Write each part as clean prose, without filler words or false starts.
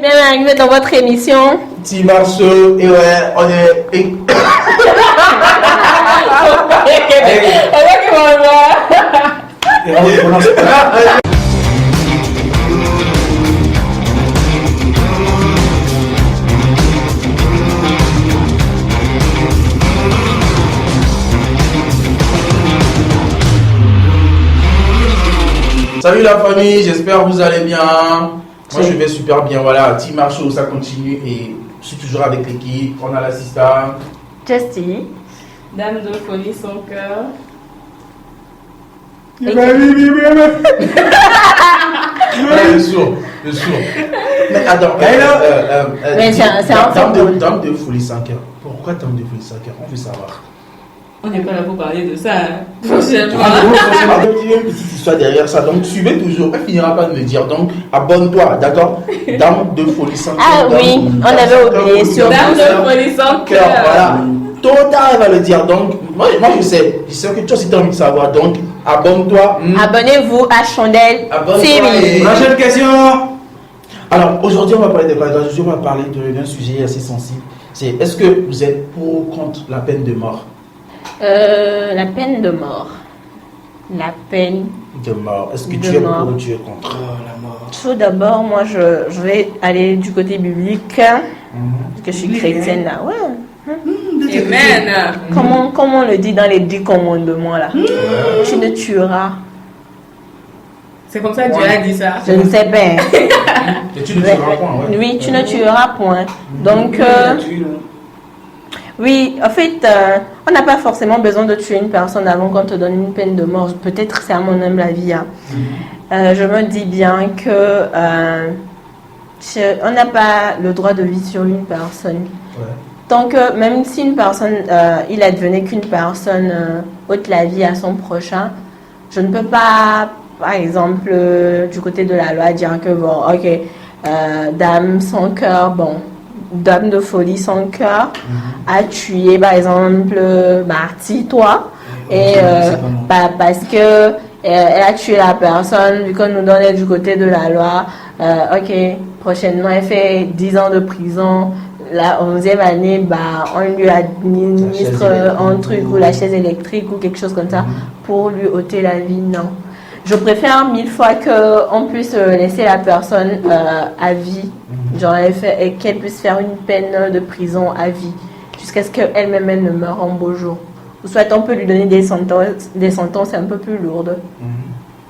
Bien arrivé dans votre émission. Petit Marceau, et ouais, on est. Salut la famille, j'espère que vous allez bien. Moi je vais super bien, voilà, Team Marceau, ça continue et je suis toujours avec l'équipe. On a l'assistant Justy. Dame de folie, son cœur. Bien sûr. Mais attends, dame de folie sans cœur. Pourquoi dame de folie sans cœur? On veut savoir. On n'est pas là pour parler de ça. Prochainement. Il y a une petite histoire derrière ça, donc suivez toujours. Elle finira par me dire, donc abonne-toi, d'accord? Dame de folie sans cœur. Ah oui, on avait oublié sur Dame de folie sans cœur. Voilà. Tôt ou tard, elle va le dire. Donc, moi je sais que toi aussi tu as envie de savoir. Donc, abonne-toi. Abonnez-vous à Chandelle TV. Prochaine question. Alors, aujourd'hui, on va parler de quoi? Aujourd'hui, on va parler d'un sujet assez sensible. C'est est-ce que vous êtes pour ou contre la peine de mort? La peine de mort. La peine de mort. Est-ce que de tu es mort. pour ou tu es contre la mort? Tout d'abord, moi, je vais aller du côté biblique. Parce que je suis chrétienne là. Ouais. Amen. Comment on le dit dans les 10 commandements là? Tu ne tueras. C'est comme ça que Dieu a dit ça. Je ne sais pas. Et tu ne tueras point, ouais. Oui, tu ne tueras point. Donc, oui, en fait, on n'a pas forcément besoin de tuer une personne avant qu'on te donne une peine de mort. Peut-être c'est à mon humble avis. Je me dis bien que on n'a pas le droit de vivre sur une personne. Ouais. Donc, même si une personne, il advenait qu'une personne ôte la vie à son prochain, je ne peux pas, par exemple, du côté de la loi, dire que, bon, ok, dame sans cœur, bon, dame de folie sans cœur, a tué, par exemple, Marty, toi, et parce que elle a tué la personne, vu qu'on nous donnait du côté de la loi, ok, prochainement, elle fait 10 ans de prison. La 11e année, on lui administre un truc ou la chaise électrique ou quelque chose comme ça pour lui ôter la vie. Non. Je préfère 1000 fois qu'on puisse laisser la personne à vie, genre et qu'elle puisse faire une peine de prison à vie jusqu'à ce qu'elle-même elle ne meure en beau jour. Ou soit on peut lui donner des sentences un peu plus lourdes.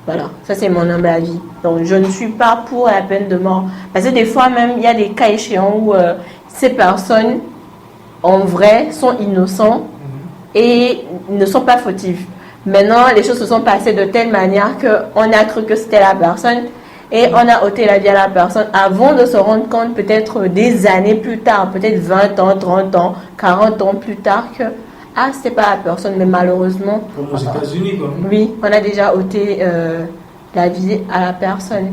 Voilà, ça c'est mon humble avis. Donc je ne suis pas pour la peine de mort. Parce que des fois même, il y a des cas échéants où ces personnes, en vrai, sont innocents et ne sont pas fautives. Maintenant, les choses se sont passées de telle manière qu'on a cru que c'était la personne et on a ôté la vie à la personne avant de se rendre compte peut-être des années plus tard, peut-être 20 ans, 30 ans, 40 ans plus tard que c'était pas la personne, mais malheureusement... Comme aux États-Unis, quoi. Oui, on a déjà ôté la vie à la personne.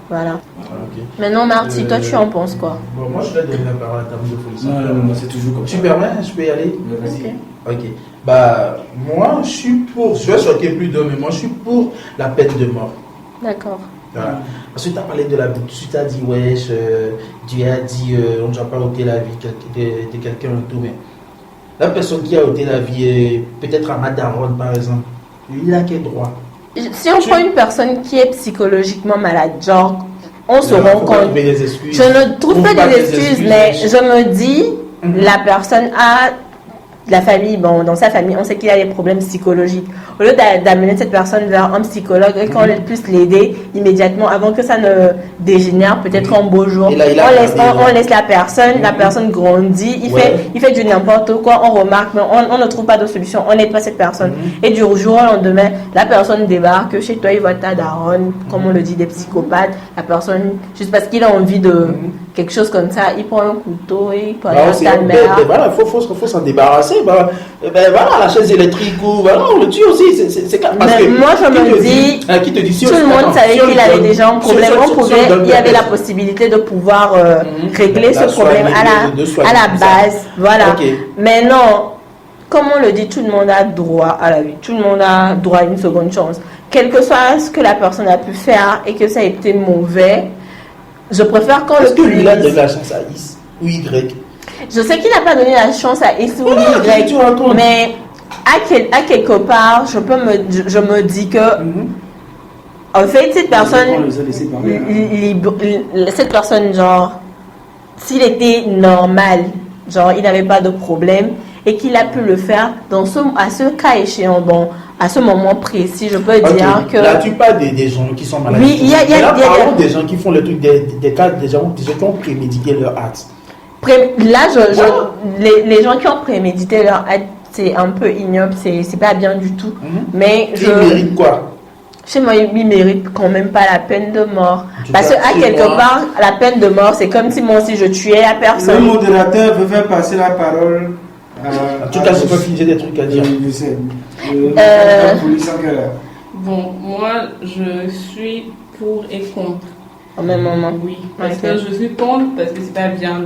Voilà. Okay. Maintenant, Marty, toi, tu en penses quoi? Bon, moi, je vais donner la parole à Dame de folie. Non, moi, c'est toujours comme ça. Tu permets? Je peux y aller? Vas-y. Ok. Moi, je suis pour. Je vais choquer plus d'hommes, mais moi, je suis pour la peine de mort. D'accord. Voilà. Parce que tu as parlé de la vie. Tu as dit, wesh, Dieu a dit, on ne doit pas ôter la vie de quelqu'un et tout, mais la personne qui a ôté la vie, peut-être à Madaron, par exemple, il a quel droit? Si on prend une personne qui est psychologiquement malade, genre, on se rend compte. Je ne trouve pas des excuses, mais je me dis, la personne a la famille, bon, dans sa famille, on sait qu'il a des problèmes psychologiques. Au lieu d'amener cette personne vers un psychologue et qu'on puisse l'aider immédiatement avant que ça ne dégénère, peut-être en beau jour, on laisse la personne grandit, il fait du n'importe quoi, on remarque, mais on ne trouve pas de solution, on n'aide pas cette personne. Et du jour au lendemain, la personne débarque chez toi, il voit ta daronne, comme on le dit, des psychopathes, la personne, juste parce qu'il a envie de quelque chose comme ça, il prend un couteau et il prend ta mère. Voilà, il faut s'en débarrasser. Voilà, la chaise électrique, ou voilà, on le tue aussi. C'est parce que moi, je me dis, qui te dit, si tout le monde savait qu'il avait déjà un problème. Il y avait la possibilité de pouvoir régler ce problème à la base. Voilà. Okay. Mais non, comme on le dit, tout le monde a droit à la vie. Tout le monde a droit à une seconde chance. Quel que soit ce que la personne a pu faire et que ça a été mauvais, Je préfère quand Est-ce le que lui, il a donné punisse. la chance à X ou Y? Je sais qu'il n'a pas donné la chance à X ou qu'est-ce que tu Y, racontes? mais à quelque part, je me dis que, en fait, cette personne, On les a laissés parler, hein. cette personne, genre, s'il était normal, genre, il n'avait pas de problème et qu'il a pu le faire à ce cas échéant, bon, à ce moment précis, je peux Ok. dire que. Là, tu parles des gens qui sont malades. Oui, il y a- Mais là, il y a- parlons des gens qui font le truc, des cas, des gens qui ont prémédité leur acte. Là, les gens qui ont prémédité leur acte, c'est un peu ignoble, c'est pas bien du tout. Mais Ils méritent quoi? chez moi, ils méritent quand même pas la peine de mort. En tout Parce cas, qu'à chez quelque moi- part, la peine de mort, c'est comme si moi aussi je tuais la Le personne. modérateur veut faire passer la parole En tout cas, je peux finir des trucs à dire. Je sais. Euh, Police en quelle heure? Bon, moi, je suis pour et contre. Au même moment. Oui, parce Ok. que je suis contre, parce que c'est pas bien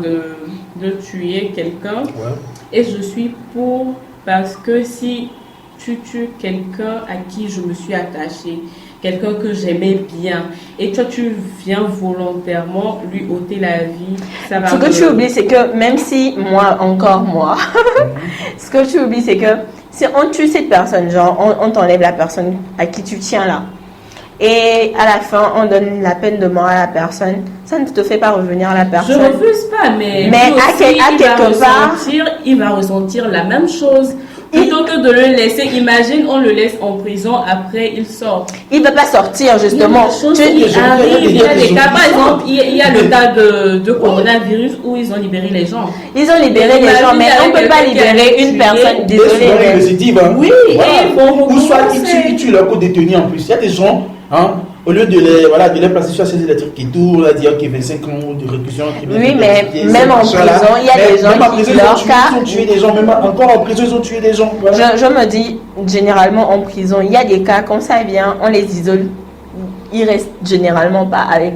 de tuer quelqu'un. Ouais. Et je suis pour, parce que si tu tues quelqu'un à qui je me suis attachée, quelqu'un que j'aimais bien, et toi tu viens volontairement lui ôter la vie, ça va Ce que tu oublies, c'est que même si moi, ce que tu oublies, c'est que si on tue cette personne, genre on t'enlève la personne à qui tu tiens là, et à la fin on donne la peine de mort à la personne, ça ne te fait pas revenir à la Je personne. refuse pas, mais Mais lui à aussi, quelque part- il va ressentir la même chose. Plutôt que de le laisser, imagine, on le laisse en prison, après il sort. Il ne peut pas sortir justement. Il y a des choses Tu- qui arrivent, il y a des cas, par gens exemple, il y a le cas de coronavirus où ils ont libéré les gens. Ils ont libéré les gens, mais on ne peut pas libérer une personne. Des souvent Désolé. mais- récidives, hein. Oui, et ils vont Ou soit recommencer. ils tuent leurs co-détenus en plus. Il y a des gens, hein, au lieu de les placer sur la chaise électrique et tout, on a dit ok, 25 ans de réclusion. Oui, mais même en prison, il y a des gens qui, leur cas, ils ont tué des gens, même encore en prison, ils ont tué des gens. Voilà. je me dis, généralement en prison, il y a des cas, quand ça vient, on les isole. Ils restent généralement pas avec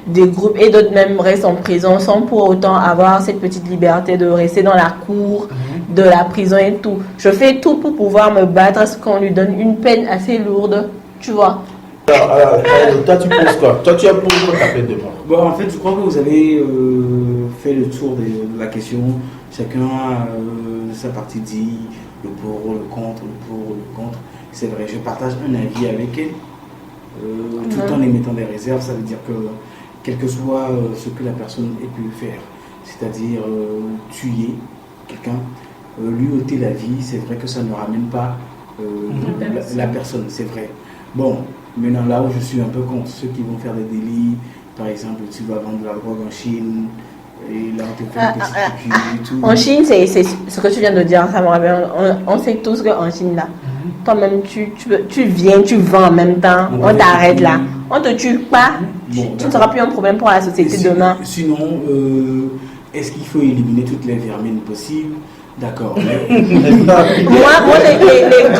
des groupes et d'autres même restent en prison sans pour autant avoir cette petite liberté de rester dans la cour de la prison et tout. Je fais tout pour pouvoir me battre à ce qu'on lui donne une peine assez lourde, tu vois. Alors, toi, tu penses quoi? Toi, tu as pour ta peine de mort. Bon, en fait, je crois que vous avez fait le tour de la question. Chacun a sa partie dit, le pour, le contre, le pour, le contre. C'est vrai, je partage un avis avec elle, tout en émettant des réserves. Ça veut dire que, quel que soit ce que la personne ait pu faire, c'est-à-dire tuer quelqu'un, lui ôter la vie, c'est vrai que ça ne ramène pas la personne, c'est vrai. Bon, maintenant là où je suis un peu contre ceux qui vont faire des délits, par exemple, tu vas vendre de la drogue en Chine, et là on te fait une petite piqûre et tout. En Chine, c'est ce que tu viens de dire, ça me rappelle. On sait tous qu'en Chine, là, toi-même, tu viens, tu vends en même temps, on t'arrête là. On te tue pas, Bon, tu ne seras plus un problème pour la société demain. Sinon, est-ce qu'il faut éliminer toutes les vermines possibles? D'accord. mais- Moi, les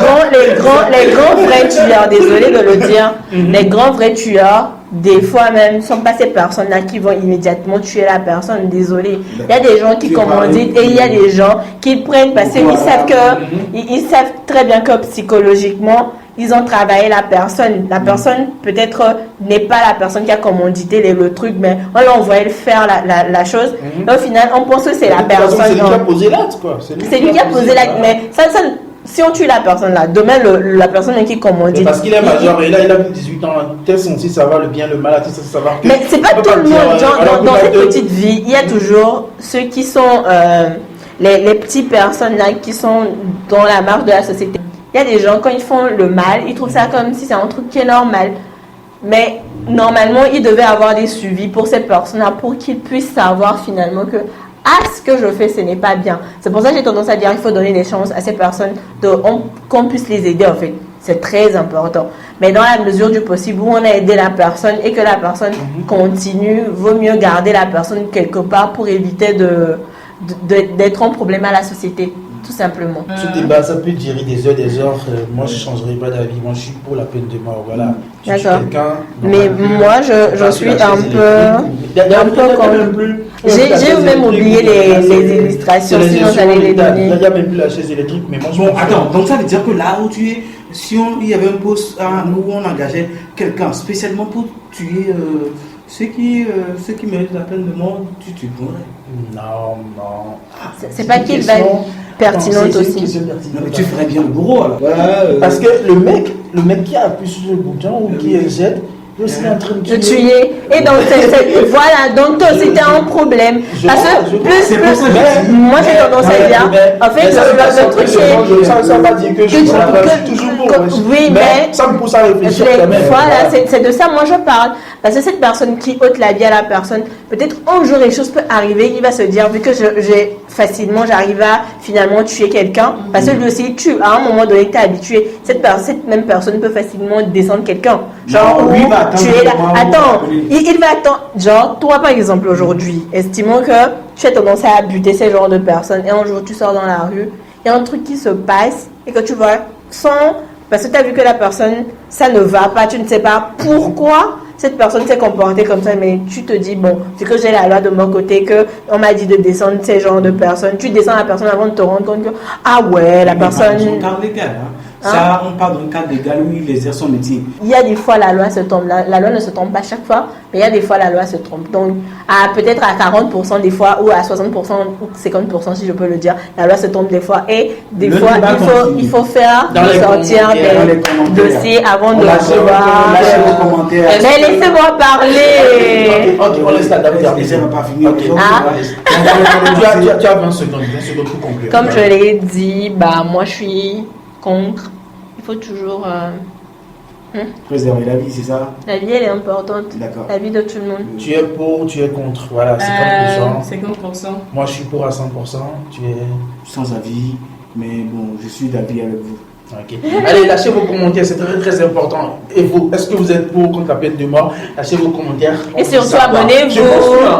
grands vrais tueurs, désolé de le dire, les grands vrais tueurs, des fois même, ne sont pas ces personnes-là qui vont immédiatement tuer la personne, désolé. Il y a des gens qui Tu commanditent parles- et il y a des gens qui prennent parce qu'ils Voilà. savent que, ils savent très bien que psychologiquement, ils ont travaillé la personne. La personne, peut-être, n'est pas la personne qui a commandité le truc, mais on l'a envoyé le faire la chose. Et au final, on pense que c'est la De toute façon, personne. c'est lui qui a non. posé l'acte, quoi. C'est lui qui a posé l'acte, mais si on tue la personne là, demain la personne qui Mais commandite. parce qu'il est majeur et là il a plus de 18 ans, t'es censé savoir le bien, le mal, t'es censé savoir que. Mais c'est pas on peut tout le dire, monde. Genre, alors dans que cette la- petite vie, il y a toujours ceux qui sont les petites personnes là qui sont dans la marge de la société. Il y a des gens, quand ils font le mal, ils trouvent ça comme si c'est un truc qui est normal. Mais normalement, ils devaient avoir des suivis pour ces personnes-là pour qu'ils puissent savoir finalement que ce que je fais, ce n'est pas bien. C'est pour ça que j'ai tendance à dire qu'il faut donner des chances à ces personnes qu'on puisse les aider en fait. C'est très important. Mais dans la mesure du possible, où on a aidé la personne et que la personne continue, vaut mieux garder la personne quelque part pour éviter d'être un problème à la société, tout simplement. Ce débat, ça peut durer des heures, des heures. Moi, je ne changerai pas d'avis. Moi, je suis pour la peine de mort. Voilà. Tu tues D'accord. quelqu'un, Mais normalement, moi, je passer suis la un chaise peu... électrique. Il y a un peu même comme- plus- J'ai la chaise même électrique, oublié les c'est- illustrations, c'est sinon gestions, j'allais les il y a- donner. Il n'y a même plus la chaise électrique, mais moi, je Bon, pense que- attends, donc ça veut dire que là où tu es, si il y avait un poste où on engageait quelqu'un spécialement pour tuer Ceux qui méritent la peine de mort, tu pourrais. Non. C'est pas qu'il va être pertinente aussi. Non, mais tu ferais bien le bourreau alors. Parce que le mec qui a appuyé sur le bouton ou qui jette, il est aussi en train de De tuer. tuer. Et donc, voilà, donc toi aussi t'as un problème. Parce que plus, moi j'ai tendance à dire, en fait, le truc c'est. Ça ne veut pas dire que je suis toujours pour. Oui, mais. Ça me pousse à réfléchir quand même. Voilà, c'est de ça moi je parle. Parce que cette personne qui ôte la vie à la personne, peut-être un jour les choses peuvent arriver, il va se dire, vu que j'arrive à finalement tuer quelqu'un, parce que lui aussi il tue, à un moment donné tu es habitué, cette même personne peut facilement descendre quelqu'un. Genre, non, lui va attendre tu es là, moi, attends, oui. il va attendre, genre, toi par exemple aujourd'hui, estimons que tu as tendance à buter ces genres de personnes, et un jour tu sors dans la rue, il y a un truc qui se passe, et que tu vois, parce que tu as vu que la personne, ça ne va pas, tu ne sais pas pourquoi cette personne s'est comportée comme ça, mais tu te dis, bon, c'est que j'ai la loi de mon côté, que on m'a dit de descendre ces genres de personnes. Tu descends la personne avant de te rendre compte que, ah ouais, la personne... C'est un cadre légal. Ça, on parle d'un cadre légal où il exerce son métier. Il y a des fois, la loi se trompe. La loi ne se trompe pas chaque fois, mais il y a des fois, la loi se trompe. Donc, peut-être à 40% des fois, ou à 60% ou 50% si je peux le dire, la loi se trompe des fois. Et des fois, il faut faire sortir des dossiers avant de recevoir. Lâchez vos commentaires. Mais laissez-moi parler. Ok, on laisse la dame terminer. Ça va pas finir. Tu as 20 secondes pour conclure. Comme je l'ai dit, moi je suis contre. Il faut toujours... Préserver la vie, c'est ça? La vie, elle est importante. D'accord. La vie de tout le monde. Tu es pour, tu es contre. Voilà, 50%. 50%. Moi, je suis pour à 100%. Tu es... Sans avis, mais bon, je suis d'avis avec vous. Ok. Allez, lâchez vos commentaires, c'est très très important. Et vous, est-ce que vous êtes pour ou contre la peine de mort? Lâchez vos commentaires. Et surtout, abonnez-vous.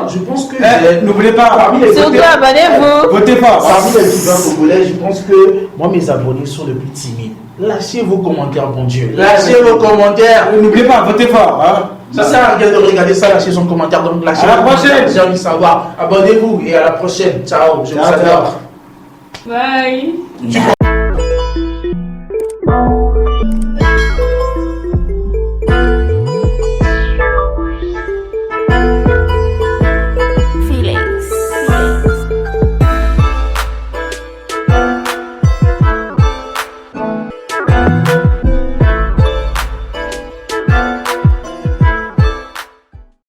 Je pense que N'oubliez pas, Surtout, abonnez-vous. votez fort. parmi les vivants congolais, je pense que moi, mes abonnés sont les plus timides. Lâchez vos commentaires, bon Dieu. Lâchez vos commentaires. N'oubliez pas, votez fort. Hein. Ça sert à rien de regarder ça, lâcher son commentaire. Donc, lâchez À la vos commentaires. prochaine. J'ai envie de savoir. Abonnez-vous et à la prochaine. Ciao. Je vous adore. Bye.